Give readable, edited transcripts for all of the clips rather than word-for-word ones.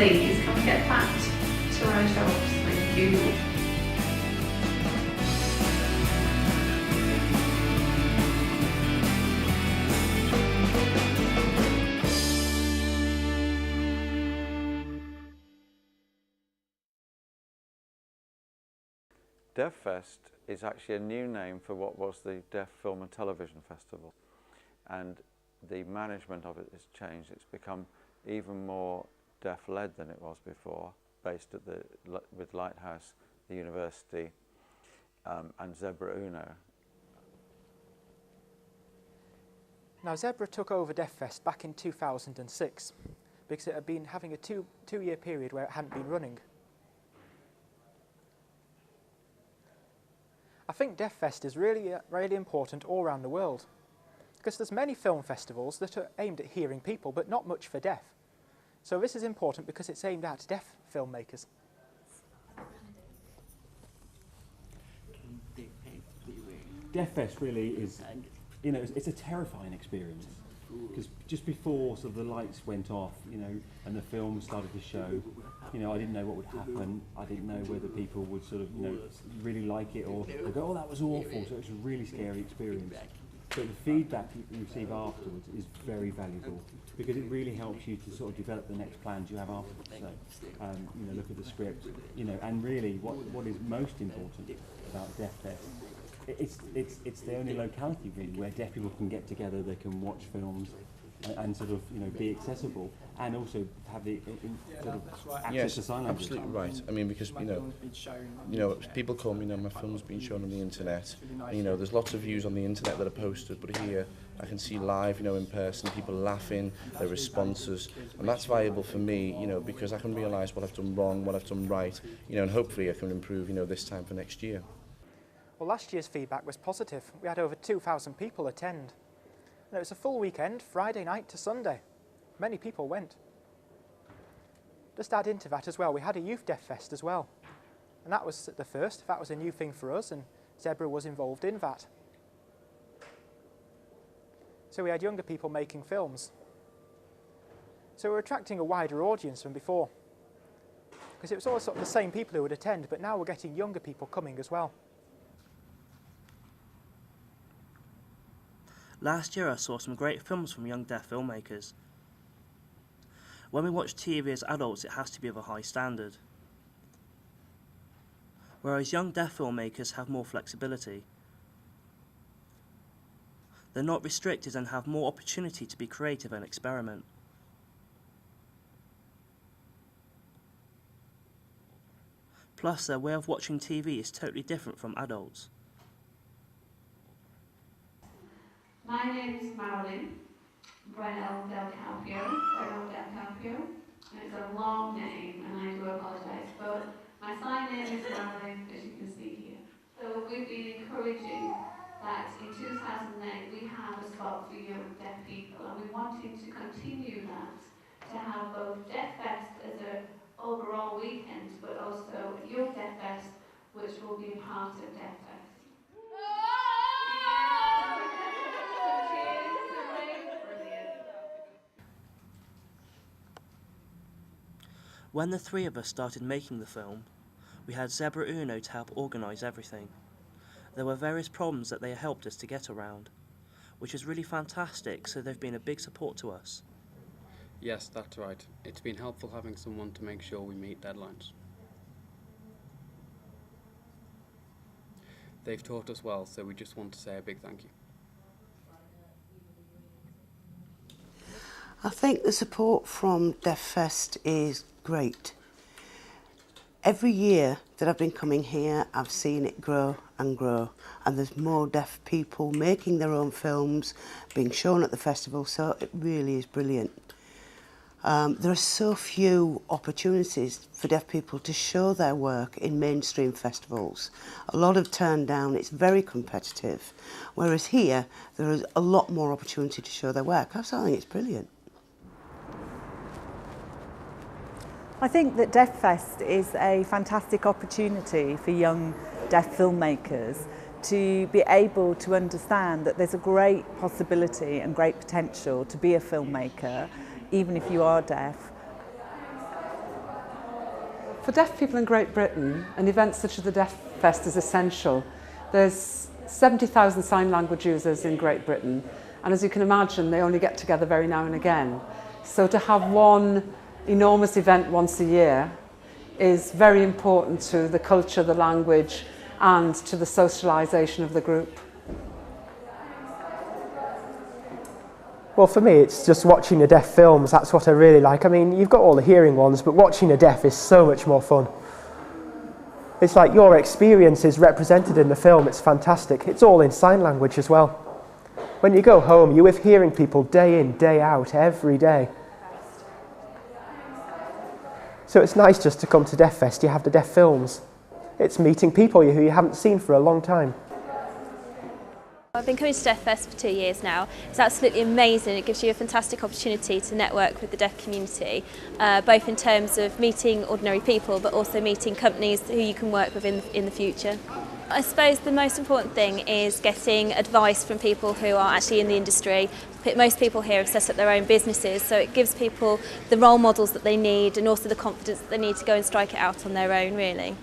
please can we get back to our jobs? Thank you. Deaffest is actually a new name for what was the Deaf Film and Television Festival, and the management of it has changed. It's become even more deaf-led than it was before, based at with Lighthouse, the University, and Zebra Uno. Now Zebra took over Deaffest back in 2006 because it had been having a two-year period where it hadn't been running. I think Deaffest is really important all around the world, because there's many film festivals that are aimed at hearing people but not much for deaf. So this is important because it's aimed at deaf filmmakers. Deaffest really is, you know, it's a terrifying experience, because just before sort of the lights went off, you know, and the film started to show, you know, I didn't know what would happen. I didn't know whether people would sort of, you know, really like it or go, oh, that was awful. So it's a really scary experience. But the feedback you receive afterwards is very valuable, because it really helps you to sort of develop the next plans you have afterwards. So, you know, look at the script, you know, and really what is most important about Deaffest, it's the only locality really where deaf people can get together, they can watch films and sort of, you know, be accessible and also have the sort of access to sign language. Absolutely right. I mean, because you know, people call me, you know, my film's been shown on the internet. And, you know, there's lots of views on the internet that are posted, but here I can see live, you know, in person, people laughing, their responses, and that's valuable for me, you know, because I can realise what I've done wrong, what I've done right, you know, and hopefully I can improve, you know, this time for next year. Well, last year's feedback was positive. We had over 2,000 people attend. And it was a full weekend, Friday night to Sunday. Many people went. Just add into that as well, we had a Youth Deaf Fest as well. And that was the first, that was a new thing for us, and Zebra was involved in that. So we had younger people making films. So we're attracting a wider audience than before, because it was always sort of the same people who would attend, but now we're getting younger people coming as well. Last year I saw some great films from young deaf filmmakers. When we watch TV as adults, it has to be of a high standard, whereas young deaf filmmakers have more flexibility. They're not restricted and have more opportunity to be creative and experiment. Plus, their way of watching TV is totally different from adults. My name is Marilyn Brunel Del Carpio, and it's a long name, and I do apologise, but my sign name is Marilyn, as you can see here. So we've been encouraging that in 2008 we have a spot for young deaf people, and we're wanting to continue that, to have both Deaffest as an overall weekend, but also Young Deaffest, which will be a part of Deaffest. When the three of us started making the film, we had Zebra Uno to help organise everything. There were various problems that they helped us to get around, which is really fantastic, so they've been a big support to us. Yes, that's right. It's been helpful having someone to make sure we meet deadlines. They've taught us well, so we just want to say a big thank you. I think the support from Deaffest is great. Every year that I've been coming here, I've seen it grow and grow, and there's more deaf people making their own films, being shown at the festival, so it really is brilliant. There are so few opportunities for deaf people to show their work in mainstream festivals. A lot have turned down, it's very competitive, whereas here there is a lot more opportunity to show their work. I think it's brilliant. I think that Deaffest is a fantastic opportunity for young deaf filmmakers to be able to understand that there's a great possibility and great potential to be a filmmaker, even if you are deaf. For deaf people in Great Britain, an event such as the Deaffest is essential. There's 70,000 sign language users in Great Britain, and as you can imagine, they only get together very now and again. So to have one enormous event once a year is very important to the culture, the language, and to the socialisation of the group. Well, for me, it's just watching the deaf films. That's what I really like. I mean, you've got all the hearing ones, but watching the deaf is so much more fun. It's like your experience is represented in the film. It's fantastic. It's all in sign language as well. When you go home, you're with hearing people day in, day out, every day. So it's nice just to come to Deaffest. You have the deaf films. It's meeting people who you haven't seen for a long time. I've been coming to Deaffest for 2 years now. It's absolutely amazing. It gives you a fantastic opportunity to network with the deaf community, both in terms of meeting ordinary people but also meeting companies who you can work with in the future. I suppose the most important thing is getting advice from people who are actually in the industry. Most people here have set up their own businesses, so it gives people the role models that they need and also the confidence that they need to go and strike it out on their own, really.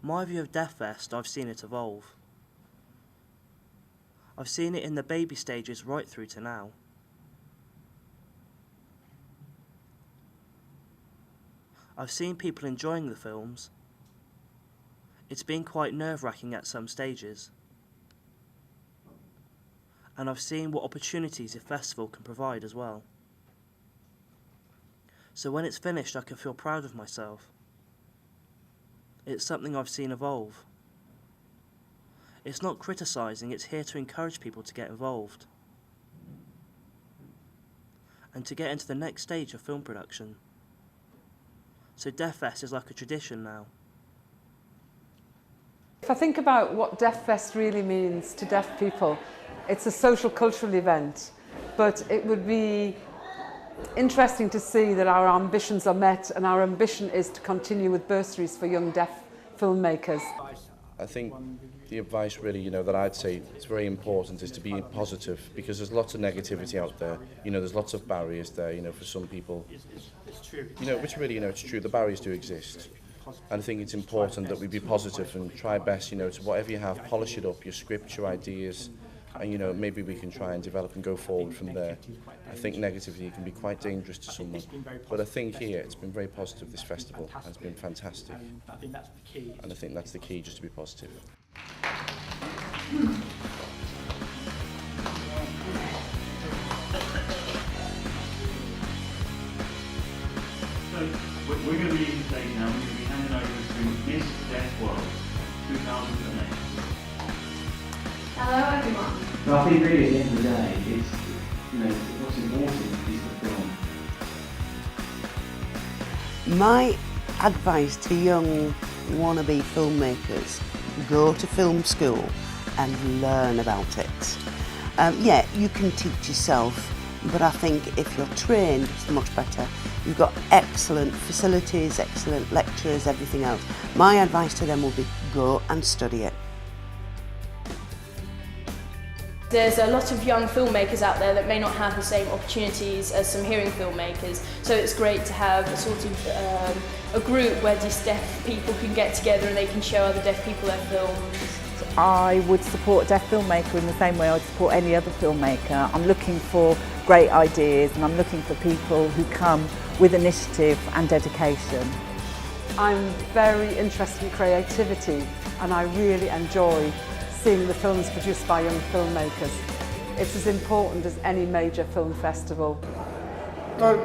My view of Deaffest, I've seen it evolve. I've seen it in the baby stages right through to now. I've seen people enjoying the films. It's been quite nerve-wracking at some stages. And I've seen what opportunities a festival can provide as well. So when it's finished, I can feel proud of myself. It's something I've seen evolve. It's not criticising, it's here to encourage people to get involved. And to get into the next stage of film production. So Deaffest is like a tradition now. If I think about what Deaffest really means to deaf people, it's a social cultural event, but it would be interesting to see that our ambitions are met, and our ambition is to continue with bursaries for young deaf filmmakers. I think the advice really, that I'd say it's very important is to be positive, because there's lots of negativity out there. There's lots of barriers there, for some people. Which really, it's true, the barriers do exist. And I think it's important that we be positive and try best, to whatever you have, polish it up, your script, your ideas, and maybe we can try and develop and go forward from there. I think negativity can be quite dangerous to someone, but I think here it's been very positive, this festival, and it's been fantastic. And I think that's the key, just to be positive. So we're going to be leaving the stage now. We're going to be handing over to Miss Deaf World 2008. Hello everyone. No, I think really at the end of the day, it's, what's important is the film. My advice to young wannabe filmmakers, go to film school and learn about it. Yeah, you can teach yourself, but I think if you're trained, it's much better. You've got excellent facilities, excellent lecturers, everything else. My advice to them will be go and study it. There's a lot of young filmmakers out there that may not have the same opportunities as some hearing filmmakers, so it's great to have a sort of a group where just deaf people can get together and they can show other deaf people their films. I would support a deaf filmmaker in the same way I'd support any other filmmaker. I'm looking for great ideas and I'm looking for people who come with initiative and dedication. I'm very interested in creativity, and I really enjoy seeing the films produced by young filmmakers. It's as important as any major film festival. No.